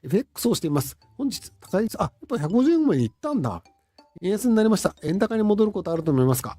FX をしています。本日、高い、やっぱ150円まで行ったんだ。円安になりました。円高に戻ることあると思いますか？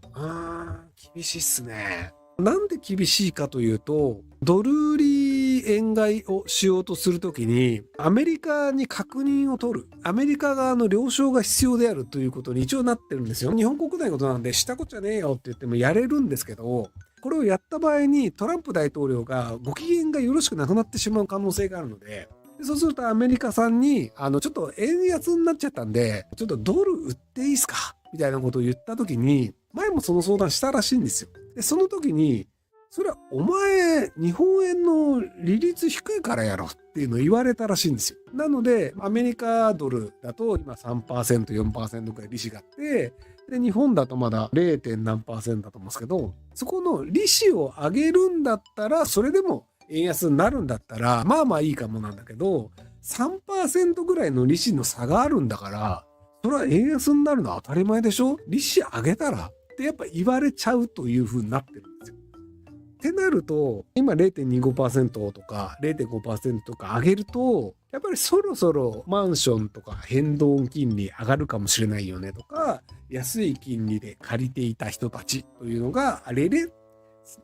厳しいっすね。なんで厳しいかというと、ドル売り円買いをしようとするときに、アメリカに確認を取る。アメリカ側の了承が必要であるということに一応なってるんですよ。日本国内のことなんで、したこっちゃねえよって言ってもやれるんですけど、これをやった場合にトランプ大統領がご機嫌がよろしくなくなってしまう可能性があるので、そうするとアメリカさんに、ちょっと円安になっちゃったんで、ちょっとドル売っていいですかみたいなことを言ったときに、前もその相談したらしいんですよ。で、その時に、それはお前、日本円の利率低いからやろっていうのを言われたらしいんですよ。なので、アメリカドルだと今 3%、4% くらい利子があって、で、日本だとまだ 0. 何%だと思うんですけど、そこの利子を上げるんだったら、それでも円安になるんだったら、まあまあいいかもなんだけど、3% ぐらいの利子の差があるんだから、それは円安になるのは当たり前でしょ？利子上げたらってやっぱ言われちゃうという風になってるんですよ。ってなると、今 0.25% とか 0.5% とか上げると、やっぱりそろそろマンションとか変動金利上がるかもしれないよねとか、安い金利で借りていた人たちというのが、あれれ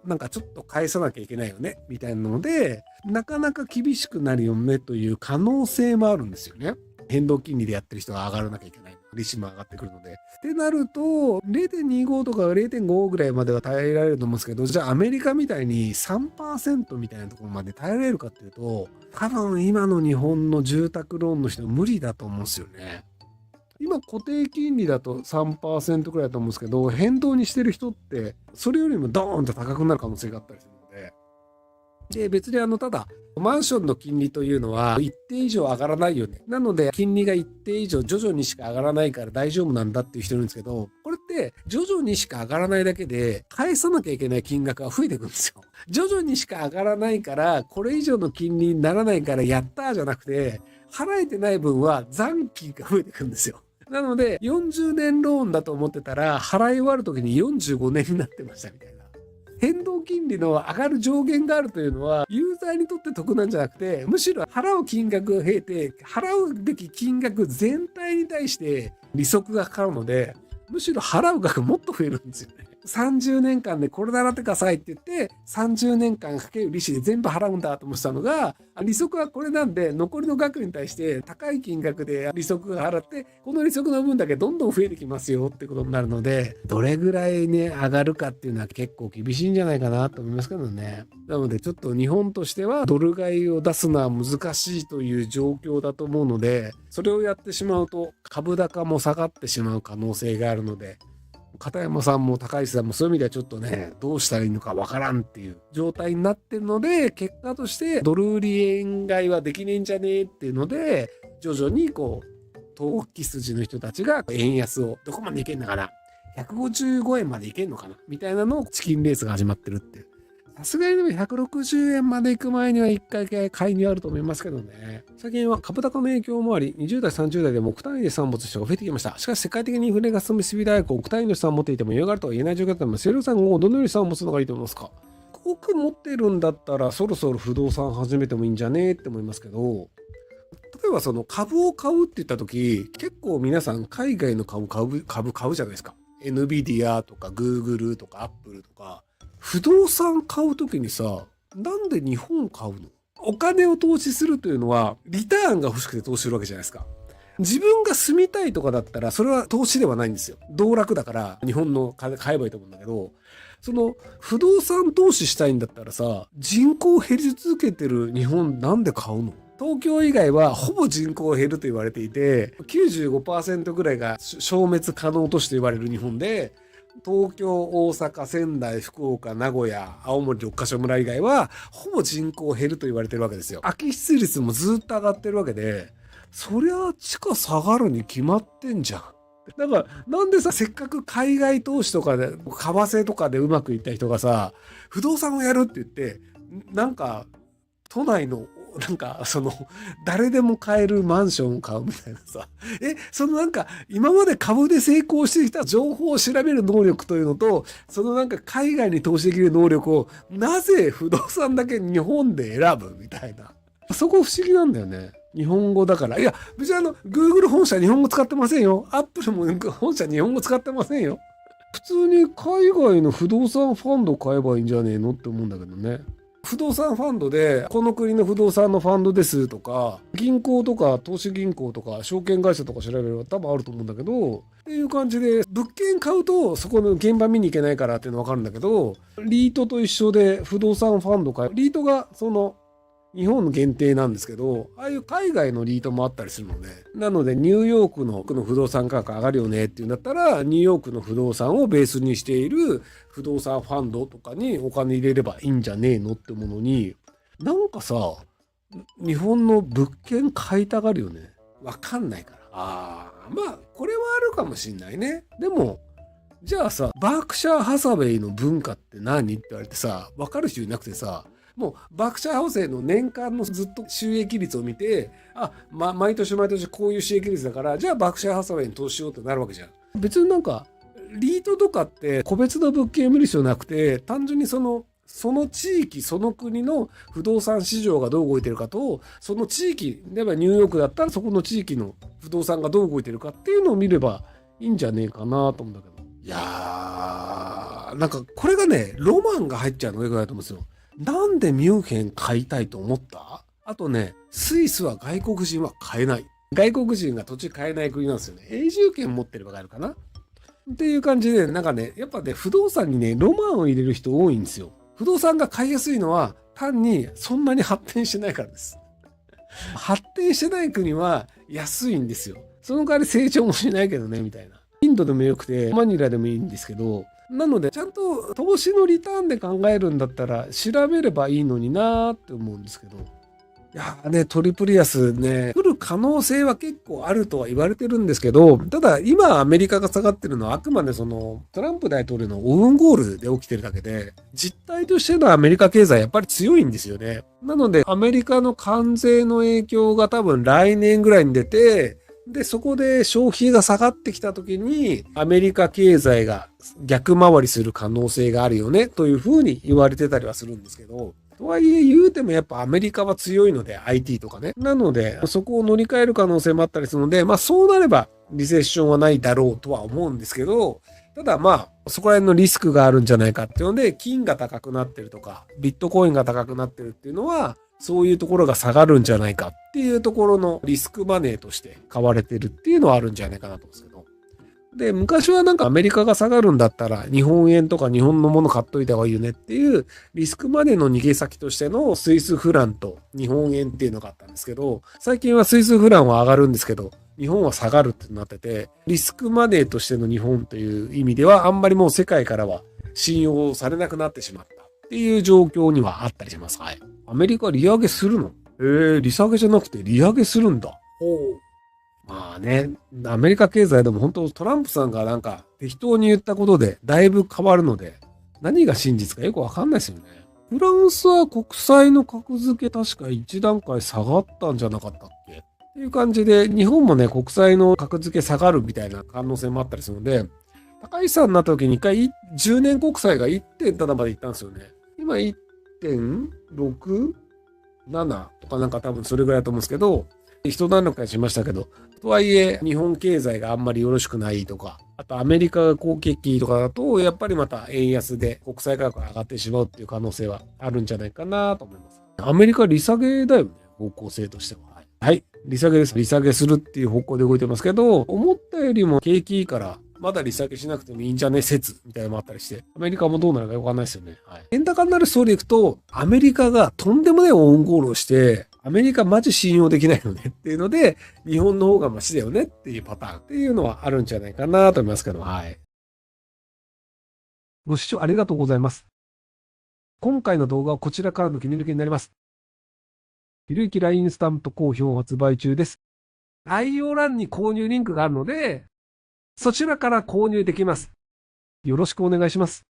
なんかちょっと返さなきゃいけないよねみたいなので、なかなか厳しくなるよねという可能性もあるんですよね。変動金利でやってる人が上がらなきゃいけない。利子も上がってくるので。ってなると、0.25 とか 0.5 ぐらいまでは耐えられると思うんですけど、じゃあアメリカみたいに 3% みたいなところまで耐えられるかっていうと、多分今の日本の住宅ローンの人は無理だと思うんですよね。今固定金利だと 3% くらいだと思うんですけど、変動にしてる人って、それよりもドーンと高くなる可能性があったりするので、で、別にただ、マンションの金利というのは一定以上上がらないよね。なので、金利が一定以上徐々にしか上がらないから大丈夫なんだっていう人いるんですけど、これって徐々にしか上がらないだけで、返さなきゃいけない金額が増えていくんですよ。徐々にしか上がらないから、これ以上の金利にならないからやったーじゃなくて、払えてない分は残金が増えていくんですよ。なので、40年ローンだと思ってたら、払い終わる時に45年になってましたみたいな。変動金利の上がる上限があるというのは、ユーザーにとって得なんじゃなくて、むしろ払う金額を経て、払うべき金額全体に対して利息がかかるので、むしろ払う額もっと増えるんですよね。30年間でこれ払ってくださいって言って、30年間かける利子で全部払うんだと思ってたのが、利息はこれなんで、残りの額に対して高い金額で利息が払って、この利息の分だけどんどん増えてきますよってことになるので、どれぐらいね、上がるかっていうのは結構厳しいんじゃないかなと思いますけどね。なのでちょっと日本としてはドル買いを出すのは難しいという状況だと思うので、それをやってしまうと株高も下がってしまう可能性があるので、片山さんも高石さんもそういう意味ではちょっとね、どうしたらいいのかわからんっていう状態になってるので、結果としてドル売り円買いはできねえんじゃねえっていうので、徐々にこう、投機筋の人たちが円安をどこまでいけんのかな、155円までいけんのかなみたいなのをチキンレースが始まってるっていう。さすがにでも160円まで行く前には一回買いにあると思いますけどね。最近は株高の影響もあり、20代、30代でも億単位で産物人が増えてきました。しかし世界的にインフレが進みすぎだ億単位の資産を持っていても余裕があるとは言えない状況だったので、セルさんをどのように資産を持つのがいいと思いますか？億持ってるんだったらそろそろ不動産始めてもいいんじゃねって思いますけど、例えばその株を買うって言った時、結構皆さん海外の株買うじゃないですか。NVIDIA とか Google とか Apple とか。不動産買うときにさ、なんで日本買うの？お金を投資するというのは、リターンが欲しくて投資するわけじゃないですか。自分が住みたいとかだったら、それは投資ではないんですよ。道楽だから、日本の買えばいいと思うんだけど、その、不動産投資したいんだったらさ、人口減り続けてる日本なんで買うの？東京以外はほぼ人口減ると言われていて、95% ぐらいが消滅可能都市と言われる日本で、東京、大阪、仙台、福岡、名古屋、青森6カ所村以外は、ほぼ人口減ると言われてるわけですよ。空き室率もずっと上がってるわけで、そりゃ地価下がるに決まってんじゃん。だから、なんでさ、せっかく海外投資とかで、為替とかでうまくいった人がさ、不動産をやるって言って、なんか、都内の誰でも買えるマンションを買うみたいなさ。今まで株で成功してきた情報を調べる能力というのと、海外に投資できる能力を、なぜ不動産だけ日本で選ぶみたいな。そこ不思議なんだよね。日本語だから。いや、別にGoogle 本社日本語使ってませんよ。Apple も本社日本語使ってませんよ。普通に海外の不動産ファンド買えばいいんじゃねえのって思うんだけどね。不動産ファンドで、この国の不動産のファンドですとか、銀行とか投資銀行とか証券会社とか調べれば多分あると思うんだけど、っていう感じで、物件買うとそこの現場見に行けないからっていうの分かるんだけど、リートと一緒で不動産ファンド買え、リートが日本の限定なんですけど、ああいう海外のリートもあったりするので、なのでニューヨークの不動産価格上がるよねっていうんだったら、ニューヨークの不動産をベースにしている不動産ファンドとかにお金入れればいいんじゃねえのってものに、なんかさ、日本の物件買いたがるよね。わかんないから。まあ、これはあるかもしんないね。でも、じゃあさ、バークシャー・ハサウェイの文化って何って言われてさ、わかる人いなくてさ、もうバークシャーハウスの年間のずっと収益率を見て、毎年毎年こういう収益率だから、じゃあバークシャーハウスに投資しようってなるわけじゃん。別になんか、リートとかって個別の物件を見る必要なくて、単純にその地域、その国の不動産市場がどう動いてるかと、その地域、例えばニューヨークだったらそこの地域の不動産がどう動いてるかっていうのを見ればいいんじゃねえかなと思うんだけど。いやー、なんかこれがね、ロマンが入っちゃうのがよくないと思うんですよ。なんでミュンヘン買いたいと思った？あとね、スイスは外国人は買えない。外国人が土地買えない国なんですよね。永住権持ってれば買えるかなっていう感じで、なんかね、やっぱね、不動産にね、ロマンを入れる人多いんですよ。不動産が買いやすいのは、単にそんなに発展してないからです。発展してない国は安いんですよ。その代わり成長もしないけどね、みたいな。インドでもよくて、マニラでもいいんですけど、なので、ちゃんと投資のリターンで考えるんだったら、調べればいいのになーって思うんですけど。いやーね、トリプル安ね、来る可能性は結構あるとは言われてるんですけど、ただ今アメリカが下がってるのはあくまでトランプ大統領のオウンゴールで起きてるだけで、実態としてのアメリカ経済やっぱり強いんですよね。なのでアメリカの関税の影響が多分来年ぐらいに出て、で、そこで消費が下がってきた時にアメリカ経済が逆回りする可能性があるよねというふうに言われてたりはするんですけど、とはいえ言うてもやっぱアメリカは強いので IT とかね。なのでそこを乗り換える可能性もあったりするので、そうなればリセッションはないだろうとは思うんですけど、ただそこら辺のリスクがあるんじゃないかっていうので、金が高くなってるとか、ビットコインが高くなってるっていうのは、そういうところが下がるんじゃないかっていうところのリスクマネーとして買われてるっていうのはあるんじゃないかなと思うんですけど。で、昔はなんかアメリカが下がるんだったら日本円とか日本のもの買っといた方がいいよねっていうリスクマネーの逃げ先としてのスイスフランと日本円っていうのがあったんですけど、最近はスイスフランは上がるんですけど、日本は下がるってなってて、リスクマネーとしての日本という意味ではあんまりもう世界からは信用されなくなってしまったっていう状況にはあったりします。はい。アメリカ利上げするの？利下げじゃなくて利上げするんだ。ほう。アメリカ経済でも本当トランプさんがなんか適当に言ったことでだいぶ変わるので、何が真実かよくわかんないですよね。フランスは国債の格付け確か1段階下がったんじゃなかったっけっていう感じで、日本もね、国債の格付け下がるみたいな可能性もあったりするので、高市さんになった時に一回10年国債が 1.7 まで行ったんですよね。今 1.67 とかなんか多分それぐらいだと思うんですけど、一段落しましたけど、とはいえ日本経済があんまりよろしくないとか、あとアメリカが好景気とかだと、やっぱりまた円安で国債価格が上がってしまうっていう可能性はあるんじゃないかなと思います。アメリカ利下げだよね、方向性としては。はい、利下げです。利下げするっていう方向で動いてますけど、思ったよりも景気いいから、まだ利下げしなくてもいいんじゃね説みたいなのもあったりして、アメリカもどうなるかよくわかんないですよね。はい。円高になるストーリーいくと、アメリカがとんでもないオウンゴールをして、アメリカマジ信用できないよねっていうので、日本の方がマシだよねっていうパターンっていうのはあるんじゃないかなと思いますけど、はい。ご視聴ありがとうございます。今回の動画はこちらからの切り抜きになります。ひろゆき LINE スタンプ好評発売中です。概要欄に購入リンクがあるので、そちらから購入できます。よろしくお願いします。